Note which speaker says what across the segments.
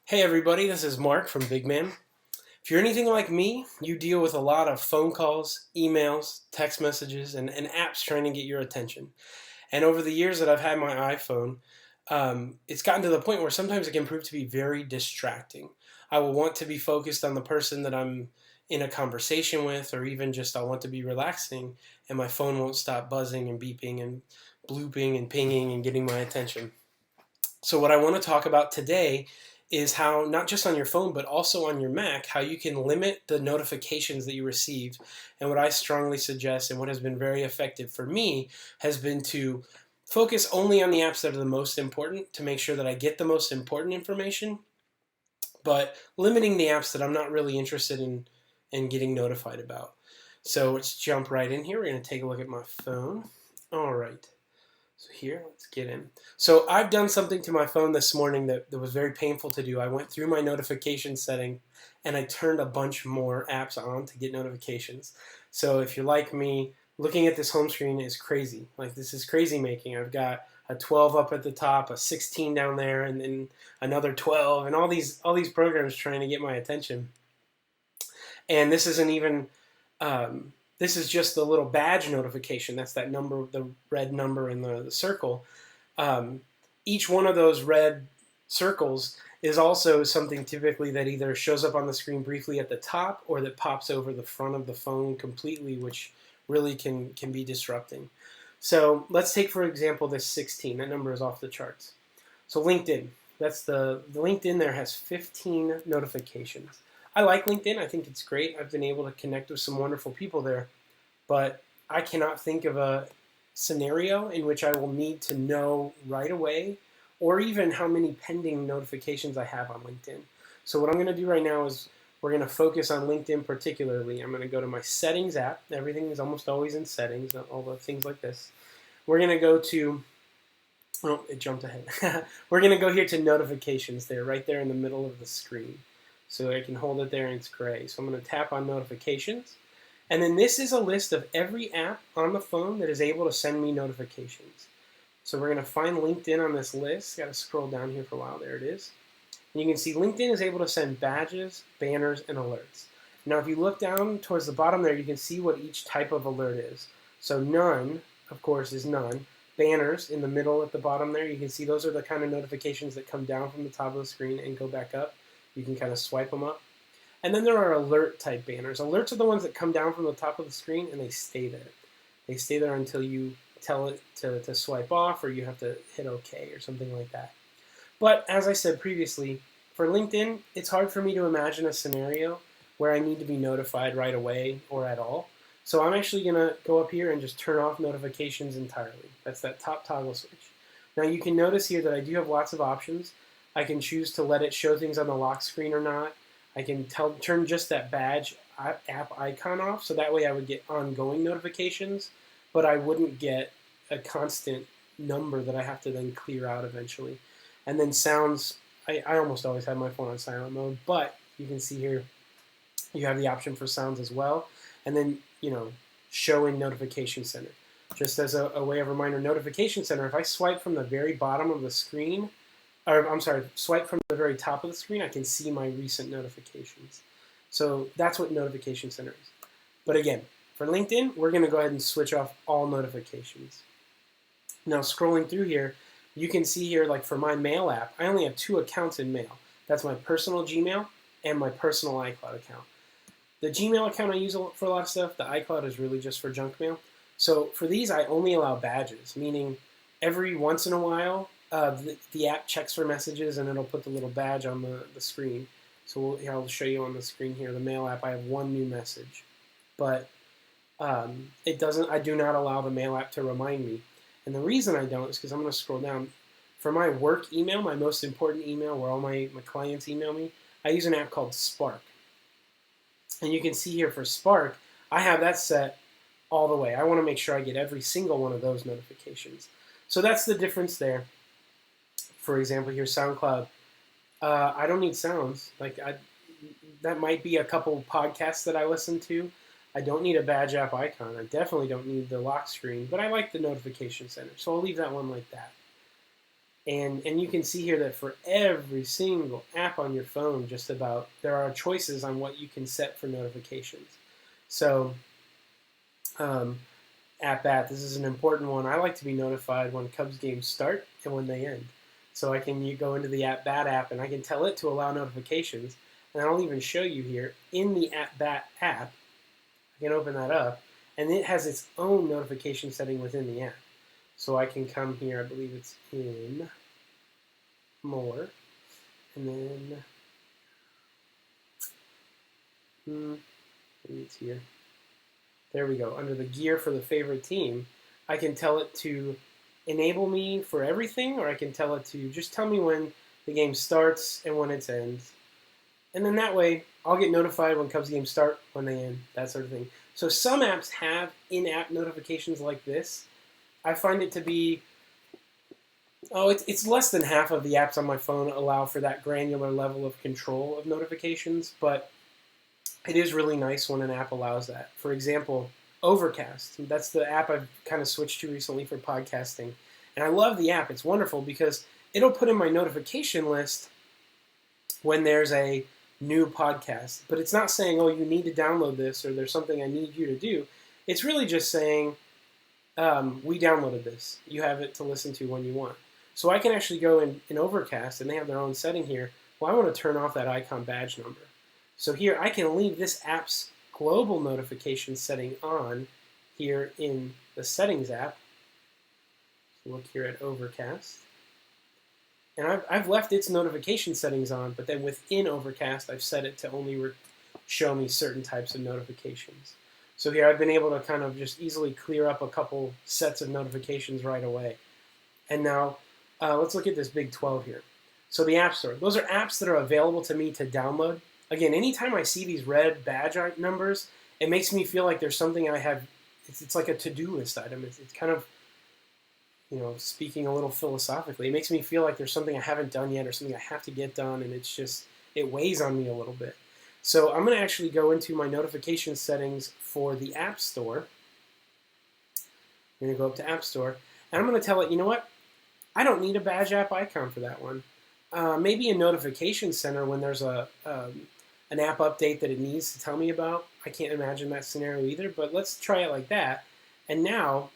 Speaker 1: Hey everybody, this is Mark from Big Man. If you're anything like me, you deal with a lot of phone calls, emails, text messages, and apps trying to get your attention. And over the years that I've had my iPhone, it's gotten to the point where sometimes it can prove to be very distracting. I will want to be focused on the person that I'm in a conversation with, or even just I want to be relaxing, and my phone won't stop buzzing and beeping and blooping and pinging and getting my attention. So, what I want to talk about today is how, not just on your phone, but also on your Mac, how you can limit the notifications that you receive. And what I strongly suggest, and what has been very effective for me, has been to focus only on the apps that are the most important to make sure that I get the most important information, but limiting the apps that I'm not really interested in getting notified about. So, let's jump right in here. We're going to take a look at my phone. All right. So here, let's get in. So I've done something to my phone this morning that was very painful to do. I went through my notification setting and I turned a bunch more apps on to get notifications. So if you're like me, looking at this home screen is crazy. Like, this is crazy making. I've got a 12 up at the top, a 16 down there, and then another 12, and all these programs trying to get my attention. And this isn't even this is just the little badge notification. That's that number, the red number in the circle. Um, each one of those red circles is also something typically that either shows up on the screen briefly at the top or that pops over the front of the phone completely, which really can be disrupting. So let's take, for example, this 16. That number is off the charts. So LinkedIn, that's the LinkedIn there has 15 notifications. I like LinkedIn. I think it's great. I've been able to connect with some wonderful people there, but I cannot think of a scenario in which I will need to know right away or even how many pending notifications I have on LinkedIn. So what I'm going to do right now is we're going to focus on LinkedIn particularly. I'm going to go to my settings app. Everything is almost always in settings, all the things like this. We're going to go to, oh, it jumped ahead. We're going to go here to notifications there, right there in the middle of the screen. So I can hold it there and it's gray. So I'm going to tap on notifications. And then this is a list of every app on the phone that is able to send me notifications. So we're going to find LinkedIn on this list. Got to scroll down here for a while. There it is. And you can see LinkedIn is able to send badges, banners, and alerts. Now if you look down towards the bottom there, you can see what each type of alert is. So none, of course, is none. Banners in the middle at the bottom there, you can see those are the kind of notifications that come down from the top of the screen and go back up. You can kind of swipe them up. And then there are alert type banners. Alerts are the ones that come down from the top of the screen and they stay there. They stay there until you tell it to swipe off or you have to hit OK or something like that. But as I said previously, for LinkedIn, it's hard for me to imagine a scenario where I need to be notified right away or at all. So I'm actually going to go up here and just turn off notifications entirely. That's that top toggle switch. Now you can notice here that I do have lots of options. I can choose to let it show things on the lock screen or not. I can turn just that badge app icon off, so that way I would get ongoing notifications, but I wouldn't get a constant number that I have to then clear out eventually. And then sounds, I almost always have my phone on silent mode, but you can see here you have the option for sounds as well. And then, show in Notification Center. Just as a way of reminder, Notification Center, if I swipe from the very bottom of the screen, swipe from the very top of the screen, I can see my recent notifications. So that's what Notification Center is. But again, for LinkedIn, we're going to go ahead and switch off all notifications. Now, scrolling through here, you can see here, like for my Mail app, I only have 2 accounts in Mail. That's my personal Gmail and my personal iCloud account. The Gmail account I use for a lot of stuff. The iCloud is really just for junk mail. So for these, I only allow badges, meaning every once in a while, the app checks for messages and it'll put the little badge on the screen. So I'll show you on the screen here, the Mail app, I have 1 new message. But it doesn't. I do not allow the Mail app to remind me. And the reason I don't is because I'm going to scroll down. For my work email, my most important email where all my clients email me, I use an app called Spark. And you can see here for Spark, I have that set all the way. I want to make sure I get every single one of those notifications. So that's the difference there. For example, here, SoundCloud. I don't need sounds. That might be a couple podcasts that I listen to. I don't need a badge app icon. I definitely don't need the lock screen, but I like the Notification Center, so I'll leave that one like that. And you can see here that for every single app on your phone, just about, there are choices on what you can set for notifications. So, at bat, this is an important one. I like to be notified when Cubs games start and when they end. So I can go into the At Bat app and I can tell it to allow notifications. And I'll even show you here in the At Bat app. I can open that up, and it has its own notification setting within the app. So I can come here, I believe it's in More, and then maybe it's here. There we go. Under the gear for the favorite team, I can tell it to enable me for everything, or I can tell it to just tell me when the game starts and when it ends. And then that way, I'll get notified when Cubs games start, when they end, that sort of thing. So some apps have in-app notifications like this. I find it to be, it's less than half of the apps on my phone allow for that granular level of control of notifications, but it is really nice when an app allows that. For example, Overcast. That's the app I've kind of switched to recently for podcasting. And I love the app. It's wonderful because it'll put in my notification list when there's a new podcast. But it's not saying, oh, you need to download this or there's something I need you to do. It's really just saying, we downloaded this. You have it to listen to when you want. So I can actually go in Overcast, and they have their own setting here. Well, I want to turn off that icon badge number. So here I can leave this app's global notification setting on here in the Settings app. So look here at Overcast. And I've left its notification settings on, but then within Overcast, I've set it to only show me certain types of notifications. So here I've been able to kind of just easily clear up a couple sets of notifications right away. And now let's look at this Big 12 here. So the App Store. Those are apps that are available to me to download. Again, anytime I see these red badge numbers, it makes me feel like there's something I have. It's like a to-do list item. It's kind of, speaking a little philosophically, it makes me feel like there's something I haven't done yet or something I have to get done, and it weighs on me a little bit. So I'm going to actually go into my notification settings for the App Store. I'm going to go up to App Store, and I'm going to tell it, you know what? I don't need a badge app icon for that one. Maybe a notification center when there's an app update that it needs to tell me about. I can't imagine that scenario either, but let's try it like that. And now,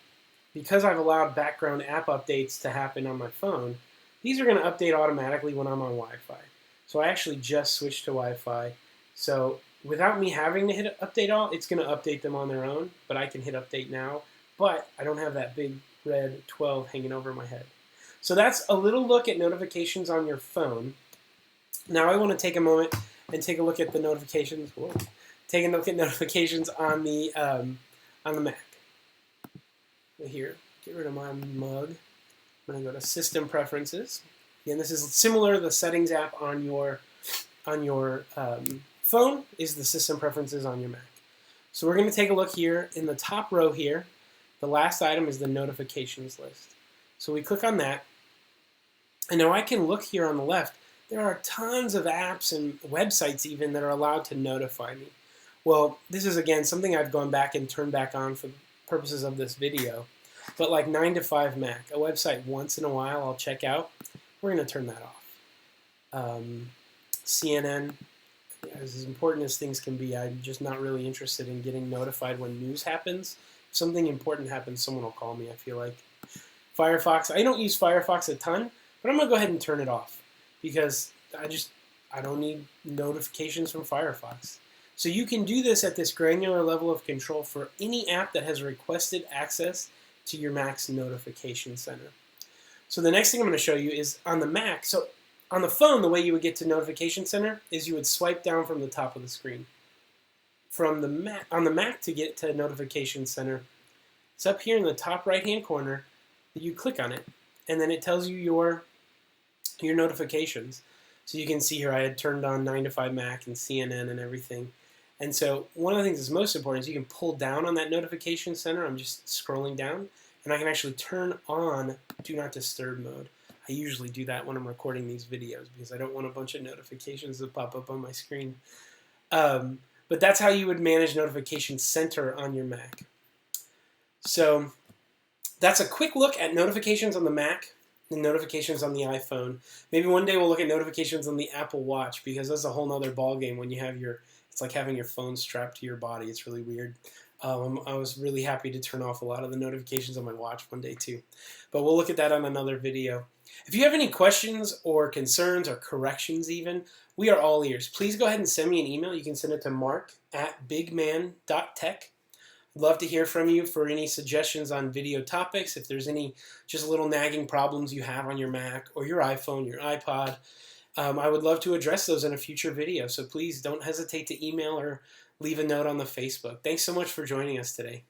Speaker 1: because I've allowed background app updates to happen on my phone, these are going to update automatically when I'm on Wi-Fi. So I actually just switched to Wi-Fi. So without me having to hit update all, it's going to update them on their own, but I can hit update now. But I don't have that big red 12 hanging over my head. So that's a little look at notifications on your phone. Now I want to take a moment and take a look at the notifications. Whoa. Take a look at notifications on the Mac. Here, get rid of my mug. I'm going to go to System Preferences. Again, this is similar to the Settings app on your phone is the System Preferences on your Mac. So we're going to take a look here in the top row here. The last item is the Notifications list. So we click on that. And now I can look here on the left. There are tons of apps and websites even that are allowed to notify me. Well, this is, again, something I've gone back and turned back on for the purposes of this video. But like 9 to 5 Mac, a website once in a while I'll check out, we're going to turn that off. CNN, as important as things can be, I'm just not really interested in getting notified when news happens. If something important happens, someone will call me, I feel like. Firefox, I don't use Firefox a ton, but I'm going to go ahead and turn it off because I don't need notifications from Firefox. So you can do this at this granular level of control for any app that has requested access to your Mac's notification center. So the next thing I'm going to show you is on the Mac. So on the phone, the way you would get to Notification Center is you would swipe down from the top of the screen. On the Mac to get to Notification Center, it's up here in the top right-hand corner. You click on it, and then it tells you your notifications. So you can see here I had turned on 9 to 5 Mac and CNN and everything. And so one of the things that's most important is you can pull down on that Notification Center. I'm just scrolling down, and I can actually turn on Do Not Disturb mode. I usually do that when I'm recording these videos because I don't want a bunch of notifications to pop up on my screen. But that's how you would manage Notification Center on your Mac. So that's a quick look at notifications on the Mac. the notifications on the iPhone. Maybe one day we'll look at notifications on the Apple Watch, because that's a whole nother ballgame when you have it's like having your phone strapped to your body. It's really weird. I was really happy to turn off a lot of the notifications on my watch one day too. But we'll look at that on another video. If you have any questions or concerns or corrections even, we are all ears. Please go ahead and send me an email. You can send it to mark@bigman.tech. I'd love to hear from you for any suggestions on video topics. If there's any just little nagging problems you have on your Mac or your iPhone, your iPod, I would love to address those in a future video. So please don't hesitate to email or leave a note on the Facebook. Thanks so much for joining us today.